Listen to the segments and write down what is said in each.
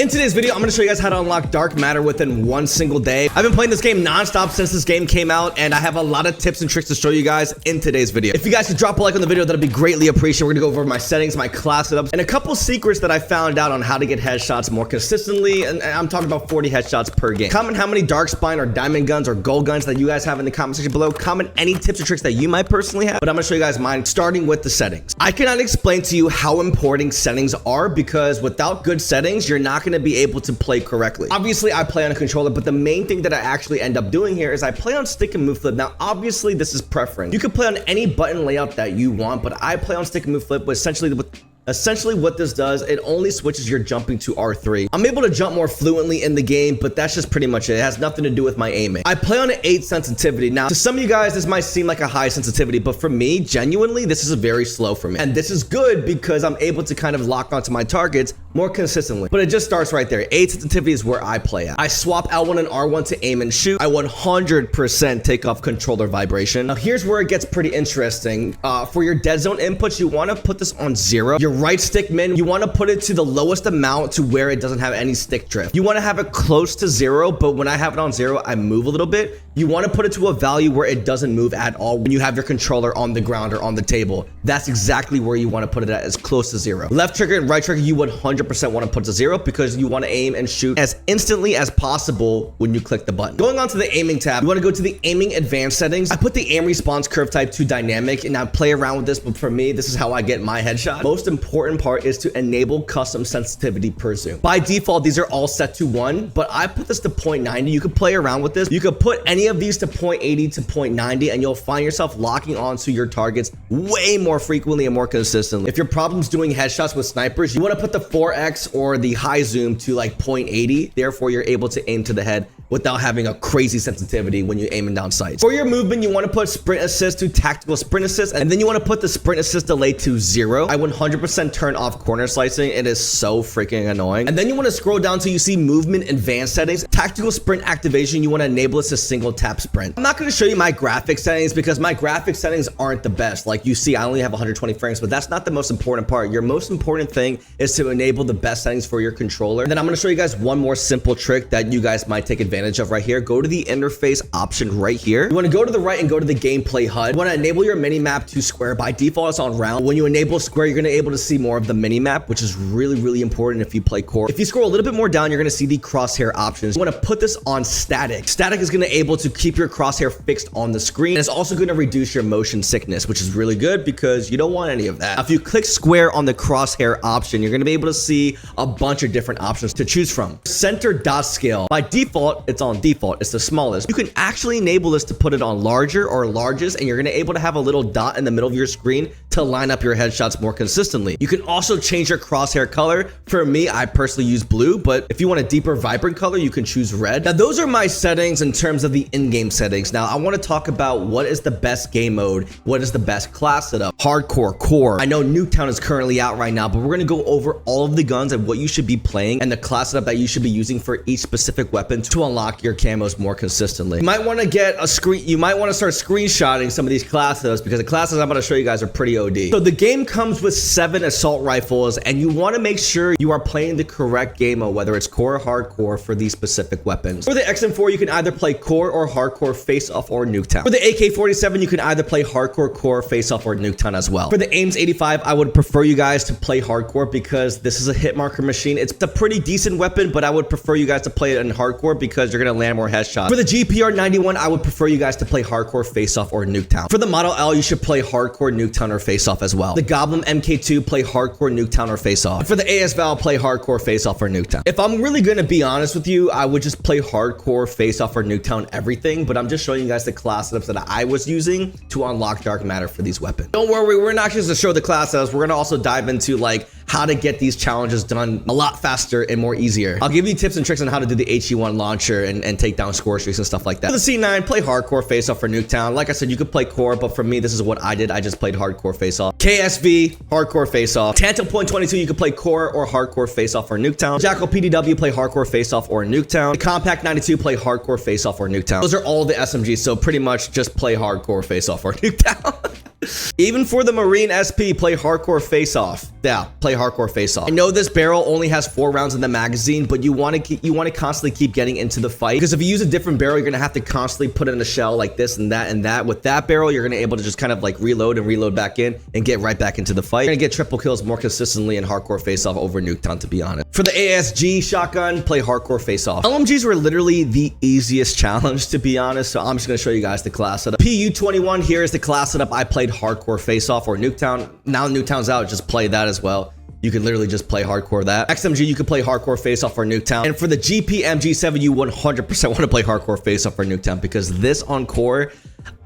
In today's video, I'm going to show you guys how to unlock Dark Matter within one single day. I've been playing this game non-stop since this game came out, and I have a lot of tips and tricks to show you guys in today's video. If you guys could drop a like on the video, that'd be greatly appreciated. We're going to go over my settings, my class setups, and a couple secrets that I found out on how to get headshots more consistently, and I'm talking about 40 headshots per game. Comment how many dark spine or diamond guns or gold guns that you guys have in the comment section below. Comment any tips or tricks that you might personally have, but I'm going to show you guys mine, starting with the settings. I cannot explain to you how important settings are, because without good settings, you're not going to be able to play correctly. Obviously, I play on a controller, but the main thing that I actually end up doing here is I play on stick and move flip. Now, obviously, this is preference. You can play on any button layout that you want, but I play on stick and move flip, but essentially what this does, it only switches your jumping to R3. I'm able to jump more fluently in the game, but that's just pretty much it. It has nothing to do with my aiming. I play on an 8 sensitivity. Now, to some of you guys, this might seem like a high sensitivity, but for me, genuinely, this is a very slow for me. And this is good because I'm able to kind of lock onto my targets more consistently. But it just starts right there. 8 sensitivity is where I play at. I swap L1 and R1 to aim and shoot. I 100% take off controller vibration. Now, here's where it gets pretty interesting. For your dead zone inputs, you want to put this on 0. Your right stick min, you want to put it to the lowest amount to where it doesn't have any stick drift. You want to have it close to 0, but when I have it on 0, I move a little bit. You want to put it to a value where it doesn't move at all when you have your controller on the ground or on the table. That's exactly where you want to put it at, as close to 0. Left trigger and right trigger, you 100% want to put to 0 because you want to aim and shoot as instantly as possible when you click the button. Going on to the aiming tab, you want to go to the aiming advanced settings. I put the aim response curve type to dynamic, and I play around with this, but for me, this is how I get my headshot. Most important part is to enable custom sensitivity per zoom. By default, these are all set to 1, but I put this to 0.90. You could play around with this. You could put any of these to 0.80 to 0.90, and you'll find yourself locking onto your targets way more frequently and more consistently. If your problem's doing headshots with snipers, you want to put the 4x or the high zoom to like 0.80. Therefore, you're able to aim to the head without having a crazy sensitivity when you're aiming down sights. For your movement, you want to put sprint assist to tactical sprint assist, and then you want to put the sprint assist delay to 0. I 100% turn off corner slicing. It is so freaking annoying. And then you want to scroll down till you see movement advanced settings. Tactical sprint activation, you want to enable this to single tap sprint. I'm not going to show you my graphic settings because my graphic settings aren't the best. Like you see, I only have 120 frames, but that's not the most important part. Your most important thing is to enable the best settings for your controller. And then I'm going to show you guys one more simple trick that you guys might take advantage of right here. Go to the interface option right here. You want to go to the right and go to the gameplay HUD. You want to enable your mini map to square. By default, it's on round. When you enable square, you're going to be able to see more of the mini map, which is really important if you play core. If you scroll a little bit more down, you're going to see the crosshair options. You want to put this on static. Static is going to be able to keep your crosshair fixed on the screen. And it's also going to reduce your motion sickness, which is really good because you don't want any of that. Now, if you click square on the crosshair option, you're going to be able to see a bunch of different options to choose from. Center dot scale. By default, it's on default. It's the smallest. You can actually enable this to put it on larger or largest, and you're going to be able to have a little dot in the middle of your screen to line up your headshots more consistently. You can also change your crosshair color. For me, I personally use blue, but if you want a deeper vibrant color, you can choose red. Now, those are my settings in terms of the in-game settings. Now, I want to talk about what is the best game mode, what is the best class setup, hardcore, core. I know Nuketown is currently out right now, but we're going to go over all of the guns and what you should be playing and the class setup that you should be using for each specific weapon to unlock your camos more consistently. You might want to get a screen. You might want to start screenshotting some of these class setups because the classes I'm going to show you guys are pretty OD. So the game comes with 7 assault rifles, and you want to make sure you are playing the correct game mode, whether it's core or hardcore for these specific weapons. For the XM4, you can either play core or hardcore, face-off, or Nuketown. For the AK-47, you can either play hardcore, core, face-off, or Nuketown as well. For the AIMS 85, I would prefer you guys to play hardcore because this is a hit marker machine. It's a pretty decent weapon, but I would prefer you guys to play it in hardcore because you're going to land more headshots. For the GPR 91, I would prefer you guys to play hardcore, face-off, or Nuketown. For the Model L, you should play hardcore, Nuketown, or face-off as well. The Goblin MK2, play hardcore, Nuketown, or face-off. For the AS Val, play hardcore, face-off, or Nuketown. If I'm really going to be honest with you, I would just play hardcore, face-off, or Nuketown everything, but I'm just showing you guys the class setups that I was using to unlock Dark Matter for these weapons. Don't worry, we're not just to show the class setups, we're going to also dive into like how to get these challenges done a lot faster and more easier. I'll give you tips and tricks on how to do the HE1 launcher and take down score streaks and stuff like that. For the C9, play hardcore, face-off, for Nuketown. Like I said, you could play core, but for me, this is what I did. I just played hardcore, face-off. KSV, hardcore, face-off. Tantal Point 22, you could play core or hardcore, face-off, or Nuketown. Jackal PDW, play hardcore, face-off, or Nuketown. The Compact 92, play hardcore, face-off, or Nuketown. Those are all the SMGs, so pretty much just play hardcore, face-off, or Nuketown. Even for the Marine SP, play hardcore face-off. Yeah, play hardcore face-off. I know this barrel only has 4 rounds in the magazine, but you want to constantly keep getting into the fight, because if you use a different barrel, you're gonna have to constantly put in a shell like this and that and that. With that barrel, you're gonna be able to just kind of like reload and reload back in and get right back into the fight. You're gonna get triple kills more consistently in hardcore face-off over Nuketown, to be honest. For the ASG shotgun, play hardcore face-off. LMGs were literally the easiest challenge, to be honest, so I'm just gonna show you guys the class setup. PU21 here is the class setup. I played hardcore face-off or Nuketown. Now Nuketown's out, just play that as well. You can literally just play hardcore that. XMG, you can play hardcore face-off or Nuketown. And for the GP-MG7, you 100% want to play hardcore face-off or Nuketown, because this on core,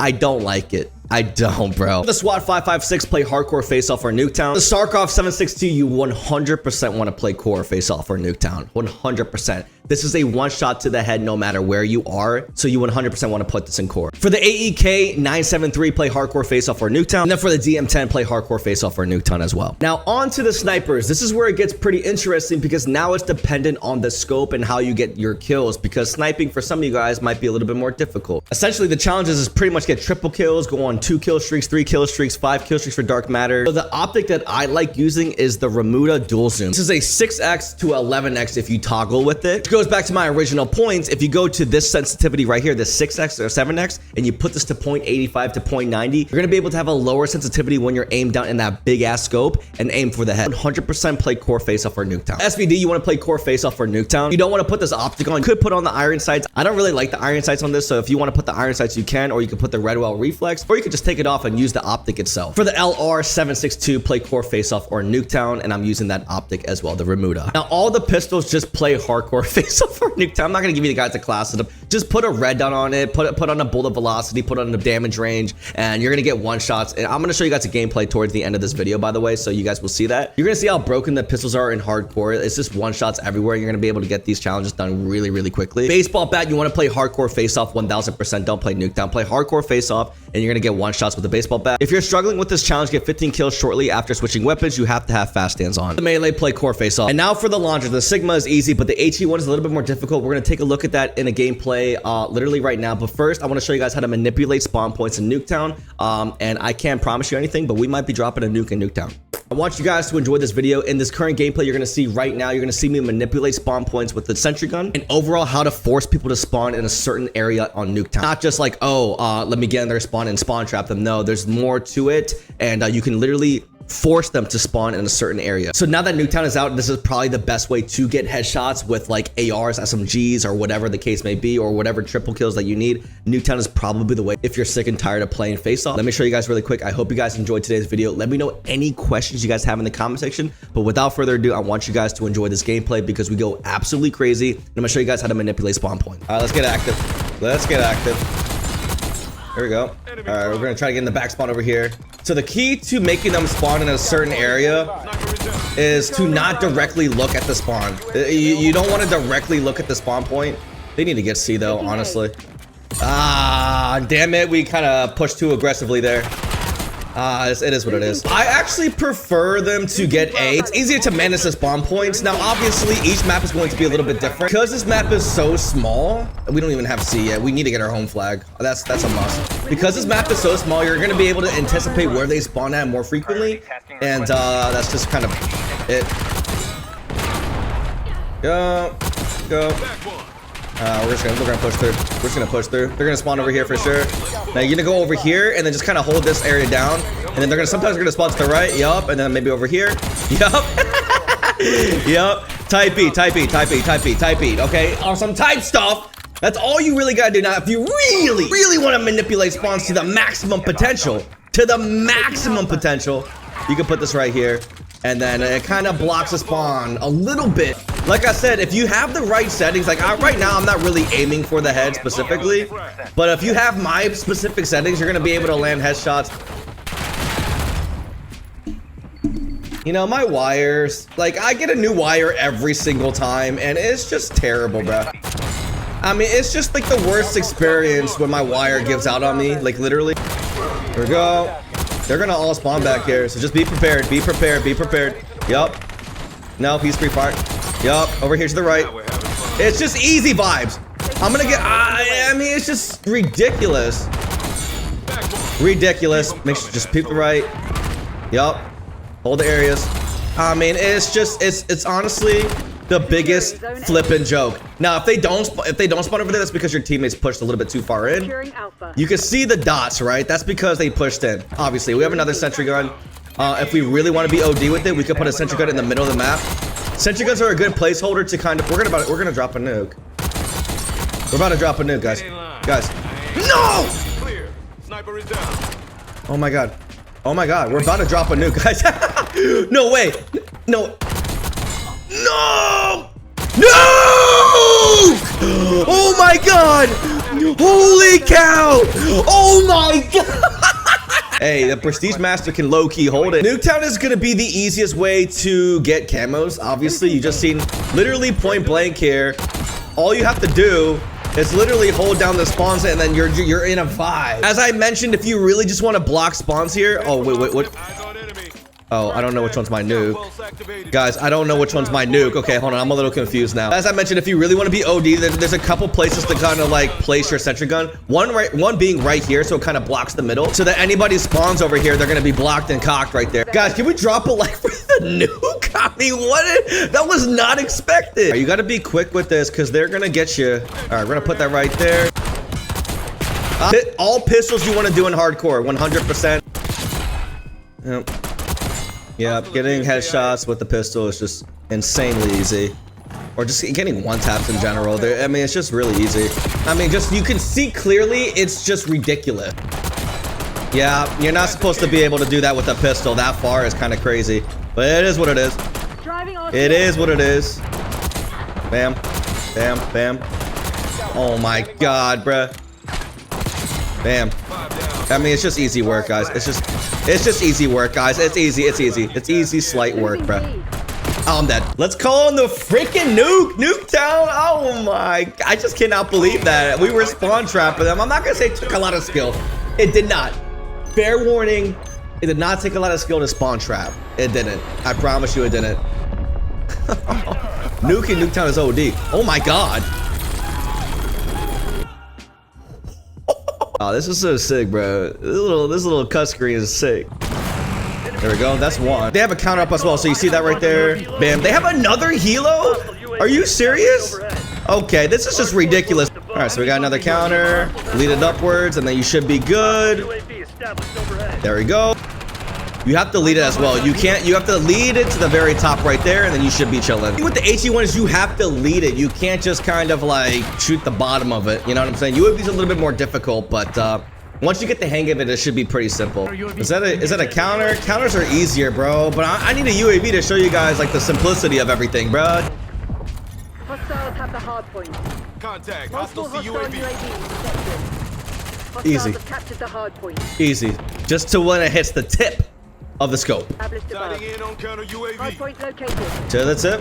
I don't like it. I don't, bro. The SWAT 556, play hardcore face-off or Nuketown. The Sarkov 762, you 100% want to play core face-off or Nuketown. 100%. This is a one-shot to the head no matter where you are, so you 100% want to put this in core. For the AEK 973, play hardcore face-off or Nuketown. And then for the DM10, play hardcore face-off or Nuketown as well. Now, on to the snipers. This is where it gets pretty interesting, because now it's dependent on the scope and how you get your kills, because sniping for some of you guys might be a little bit more difficult. Essentially, the challenges is pretty much get triple kills, go on 2 kill streaks, 3 kill streaks, 5 kill streaks for Dark Matter. So the optic that I like using is the Remuda Dual Zoom. This is a 6x to 11x if you toggle with it. Which goes back to my original points. If you go to this sensitivity right here, the 6x or 7x, and you put this to 0.85 to 0.90, you're gonna be able to have a lower sensitivity when you're aimed down in that big ass scope and aim for the head. 100% play core face-off or Nuketown. SVD, you wanna play core face-off or Nuketown. You don't wanna put this optic on. You could put on the iron sights. I don't really like the iron sights on this, so if you wanna put the iron sights, you can, or you can put the Redwell reflex, or you could just take it off and use the optic itself. For the LR762, play core face-off or Nuketown, and I'm using that optic as well, the Remuda. Now, all the pistols just play hardcore face-off or Nuketown. I'm not gonna give you the guys a class setup. Just put a red dot on it, put on a bullet velocity, put on a damage range, and you're gonna get one shots. And I'm gonna show you guys a gameplay towards the end of this video, by the way, so you guys will see that. You're gonna see how broken the pistols are in hardcore. It's just one shots everywhere. You're gonna be able to get these challenges done really, really quickly. Baseball bat, you wanna play hardcore face-off 1000%. Don't play Nuketown. Play hardcore face-off, and you're gonna get one shots with the baseball bat. If you're struggling with this challenge, get 15 kills shortly after switching weapons. You have to have fast stands on. The melee, play core face-off. And now for the launcher. The Sigma is easy, but the HE1 is a little bit more difficult. We're gonna take a look at that in a gameplay literally right now. But first, I want to show you guys how to manipulate spawn points in Nuketown. And I can't promise you anything, but we might be dropping a nuke in Nuketown. I want you guys to enjoy this video. In this current gameplay you're going to see right now, you're going to see me manipulate spawn points with the sentry gun, and overall how to force people to spawn in a certain area on Nuketown. Not just like, oh, let me get in their spawn and spawn trap them. No, there's more to it, and you can literally force them to spawn in a certain area. So now that Nuketown is out, this is probably the best way to get headshots with like ARs, SMGs, or whatever the case may be, or whatever triple kills that you need. Nuketown is probably the way if you're sick and tired of playing face-off. Let me show you guys really quick. I hope you guys enjoyed today's video. Let me know any questions you guys have in the comment section. But without further ado, I want you guys to enjoy this gameplay because we go absolutely crazy. And I'm gonna show you guys how to manipulate spawn point. All right, let's get active. Let's get active. There we go. All right, we're gonna try to get in the back spawn over here. So the key to making them spawn in a certain area is to not directly look at the spawn. You don't want to directly look at the spawn point. They need to get C though, honestly. Ah, damn it. We kind of pushed too aggressively there. It is what it is. I actually prefer them to get A. It's easier to manage the spawn points. Now, obviously, each map is going to be a little bit different. Because this map is so small, we don't even have C yet. We need to get our home flag. That's a must. Because this map is so small, you're going to be able to anticipate where they spawn at more frequently. And that's just kind of it. Go. We're gonna push through. We're just gonna push through. They're gonna spawn over here for sure. Now you're gonna go over here and then just kind of hold this area down, and then sometimes they're gonna spawn to the right. Yup, and then maybe over here. Yup. Yup. Type B. Okay, on some type stuff. That's all you really gotta do. Now, if you really want to manipulate spawns to the maximum potential, you can put this right here, and then it kind of blocks the spawn a little bit. Like I said, if you have the right settings, like right now I'm not really aiming for the head specifically, but if you have my specific settings, you're gonna be able to land headshots. You know, my wires, like I get a new wire every single time and it's just terrible, bro. I mean, it's just like the worst experience when my wire gives out on me, like literally. Here we go. They're gonna all spawn back here, so just be prepared, be prepared. Yup. No, he's free fire. Yup, over here to the right. It's just easy vibes. I'm gonna get, I mean, it's just ridiculous. Ridiculous. Make sure just peep the right. Yup. Hold the areas. I mean, it's honestly the biggest flipping joke. Now, if they don't spawn over there, that's because your teammates pushed a little bit too far in. You can see the dots, right? That's because they pushed in. Obviously, we have another sentry gun. If we really want to be OD with it, we could put a sentry gun in the middle of the map. Sentry guns are a good placeholder to kind of. We're gonna drop a nuke. We're about to drop a nuke, guys. Guys, no! Sniper is down. Oh my god. Oh my god. We're about to drop a nuke, guys. No way. No. No! No! Oh my god! Holy cow! Oh my god! Hey, the Prestige Master can low-key hold it. Nuketown is gonna be the easiest way to get camos. Obviously, you just seen literally point blank here. All you have to do is literally hold down the spawns and then you're in a vibe. As I mentioned, if you really just want to block spawns here. Oh, wait, what? Oh, I don't know which one's my nuke. Guys, I don't know which one's my nuke. Okay, hold on. I'm a little confused now. As I mentioned, if you really want to be OD, there's a couple places to kind of like place your sentry gun. One being right here, so it kind of blocks the middle. So that anybody spawns over here, they're going to be blocked and cocked right there. Guys, can we drop a like for the nuke? I mean, that was not expected. Right, you got to be quick with this because they're going to get you. All right, we're going to put that right there. All pistols you want to do in hardcore, 100%. Yep. Yeah, getting headshots with the pistol is just insanely easy. Or just getting one taps in general. I mean, it's just really easy. I mean, you can see clearly, it's just ridiculous. Yeah, you're not supposed to be able to do that with a pistol that far. It's kind of crazy. But it is what it is. It is what it is. Bam. Bam. Bam. Oh my god, bruh. Bam. I mean, it's just easy work, guys. It's just easy work, guys. It's easy, slight work, bro. Oh, I'm dead. Let's call on the freaking Nuketown. Oh my, I just cannot believe that. We were spawn trapping them. I'm not gonna say it took a lot of skill. It did not. Fair warning, it did not take a lot of skill to spawn trap. It didn't. I promise you it didn't. Nuke in Nuketown is OD. Oh my god. Oh, this is so sick, bro. This little cut screen is sick. There we go. That's one. They have a counter up as well, so you see that right there. Bam. They have another helo? Are you serious? Okay, this is just ridiculous. All right, so we got another counter. Lead it upwards, and then you should be good. There we go. You have to lead it as well. You have to lead it to the very top right there, and then you should be chilling. With the HE1 is you have to lead it. You can't just kind of like shoot the bottom of it. You know what I'm saying? UAV's a little bit more difficult, but once you get the hang of it, it should be pretty simple. Is that a counter? Counters are easier, bro. But I need a UAV to show you guys like the simplicity of everything, bro. Hostiles have the hard point. Contact. Hostile UAV. Easy. Hostiles have captured the hard point. Easy. Just to when it hits the tip of the scope. Sighting in on counter UAV. Hard point located. To the tip.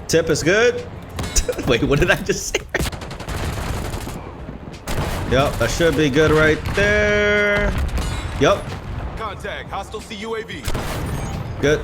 Tip is good. Wait, what did I just say? Yep, that should be good right there. Yep. Contact. Hostile CUAV. Good.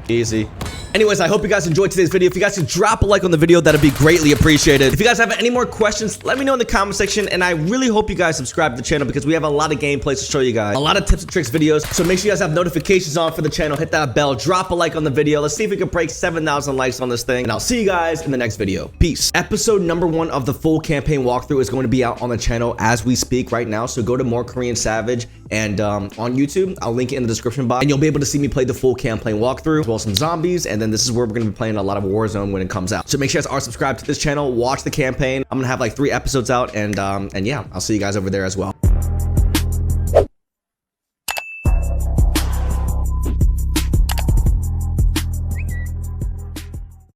Easy. Anyways, I hope you guys enjoyed today's video. If you guys could drop a like on the video, that'd be greatly appreciated. If you guys have any more questions, let me know in the comment section. And I really hope you guys subscribe to the channel because we have a lot of gameplays to show you guys. A lot of tips and tricks videos. So make sure you guys have notifications on for the channel. Hit that bell. Drop a like on the video. Let's see if we can break 7,000 likes on this thing. And I'll see you guys in the next video. Peace. Episode number 1 of the full campaign walkthrough is going to be out on the channel as we speak right now. So go to More Korean Savage and on YouTube. I'll link it in the description box. And you'll be able to see me play the full campaign walkthrough as well as some zombies. And then this is where we're going to be playing a lot of Warzone when it comes out. So make sure you guys are subscribed to this channel. Watch the campaign. I'm going to have like 3 episodes out. And yeah, I'll see you guys over there as well.